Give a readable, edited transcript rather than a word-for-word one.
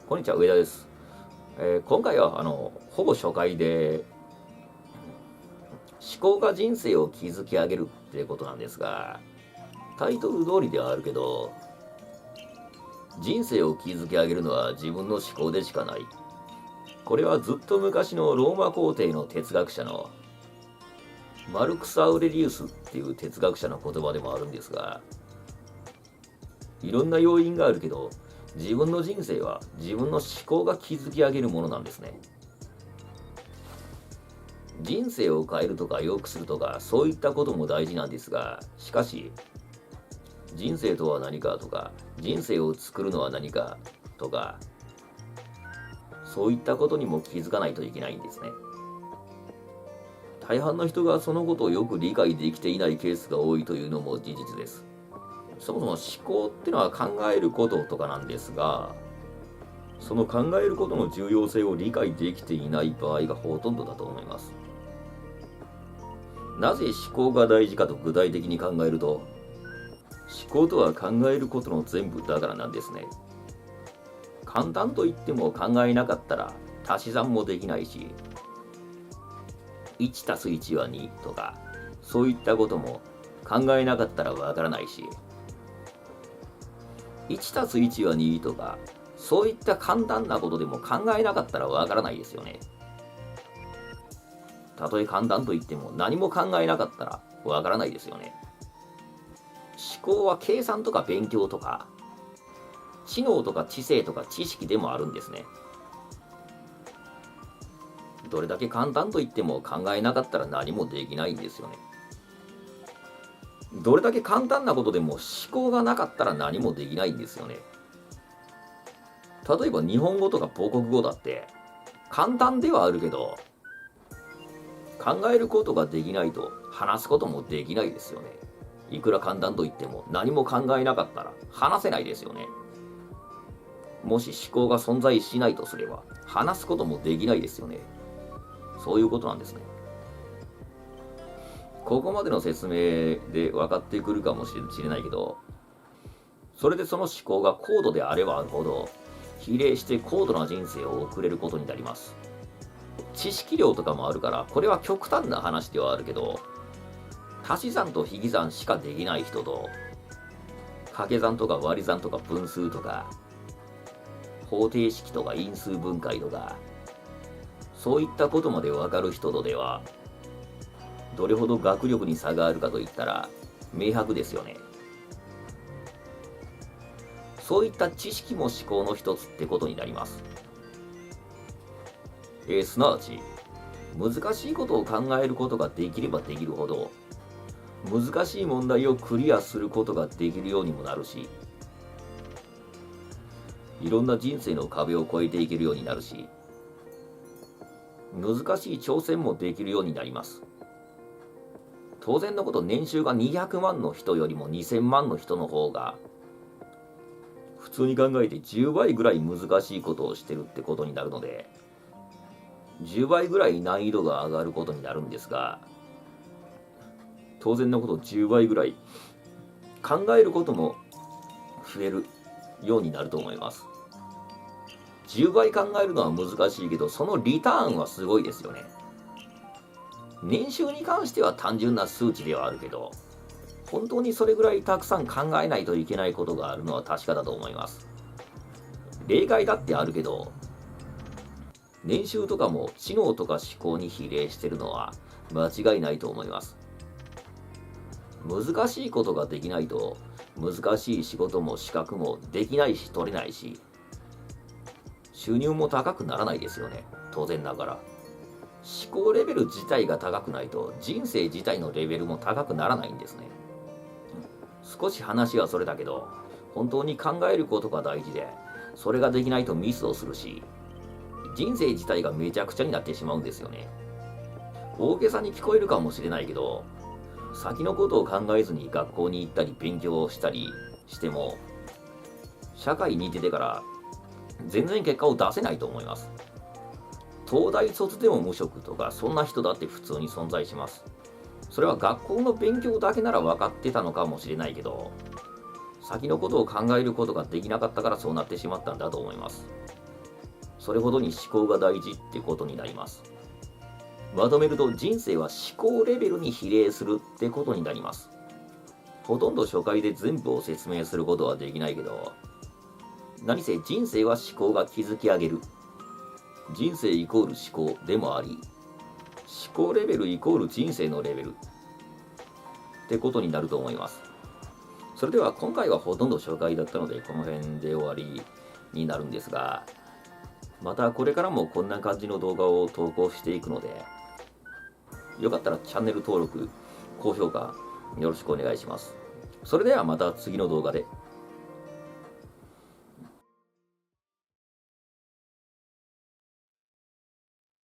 こんにちは、上田です。今回はほぼ初回で思考が人生を築き上げるってことなんですが、タイトル通りではあるけど、人生を築き上げるのは自分の思考でしかない。これはずっと昔のローマ皇帝の哲学者のマルクス・アウレリウスっていう哲学者の言葉でもあるんですが、いろんな要因があるけど、自分の人生は自分の思考が築き上げるものなんですね。人生を変えるとか良くするとかそういったことも大事なんですが、しかし人生とは何かとか、人生を作るのは何かとか、そういったことにも気づかないといけないんですね。大半の人がそのことをよく理解できていないケースが多いというのも事実です。そもそも思考ってのは考えることとかなんですが、その考えることの重要性を理解できていない場合がほとんどだと思います。なぜ思考が大事かと具体的に考えると、思考とは考えることの全部だからなんですね。簡単と言っても考えなかったら足し算もできないし、1たす1は2とか、そういったことも考えなかったらわからないし、1たす1は2とか、そういった簡単なことでも考えなかったらわからないですよね。たとえ簡単と言っても何も考えなかったらわからないですよね。思考は計算とか勉強とか、知能とか知性とか知識でもあるんですね。どれだけ簡単と言っても考えなかったら何もできないんですよね。どれだけ簡単なことでも思考がなかったら何もできないんですよね。例えば日本語とか母国語だって簡単ではあるけど、考えることができないと話すこともできないですよね。いくら簡単と言っても何も考えなかったら話せないですよね。もし思考が存在しないとすれば話すこともできないですよね。そういうことなんですね。ここまでの説明で分かってくるかもしれないけど、それでその思考が高度であればあるほど比例して高度な人生を送れることになります。知識量とかもあるから、これは極端な話ではあるけど、足し算と引き算しかできない人と、掛け算とか割り算とか分数とか、方程式とか因数分解とか、そういったことまでわかる人とでは、どれほど学力に差があるかといったら、明白ですよね。そういった知識も思考の一つってことになります。すなわち、難しいことを考えることができればできるほど、難しい問題をクリアすることができるようにもなるし、いろんな人生の壁を越えていけるようになるし、難しい挑戦もできるようになります。当然のこと、年収が200万の人よりも2000万の人の方が、普通に考えて10倍ぐらい難しいことをしてるってことになるので、10倍ぐらい難易度が上がることになるんですが、当然のこと10倍ぐらい考えることも増えるようになると思います。10倍考えるのは難しいけど、そのリターンはすごいですよね。年収に関しては単純な数値ではあるけど、本当にそれぐらいたくさん考えないといけないことがあるのは確かだと思います。例外だってあるけど、年収とかも知能とか思考に比例してるのは間違いないと思います。難しいことができないと、難しい仕事も資格もできないし取れないし、収入も高くならないですよね。当然ながら。思考レベル自体が高くないと、人生自体のレベルも高くならないんですね。少し話はそれだけど、本当に考えることが大事で、それができないとミスをするし、人生自体がめちゃくちゃになってしまうんですよね。大げさに聞こえるかもしれないけど、先のことを考えずに学校に行ったり勉強をしたりしても、社会に出てから全然結果を出せないと思います。東大卒でも無職とか、そんな人だって普通に存在します。それは学校の勉強だけなら分かってたのかもしれないけど、先のことを考えることができなかったからそうなってしまったんだと思います。それほどに思考が大事ってことになります。まとめると、人生は思考レベルに比例するってことになります。ほとんど初回で全部を説明することはできないけど、何せ人生は思考が築き上げる。人生イコール思考でもあり、思考レベルイコール人生のレベルってことになると思います。それでは今回はほとんど初回だったのでこの辺で終わりになるんですが、またこれからもこんな感じの動画を投稿していくので、よかったらチャンネル登録、高評価よろしくお願いします。それではまた次の動画で。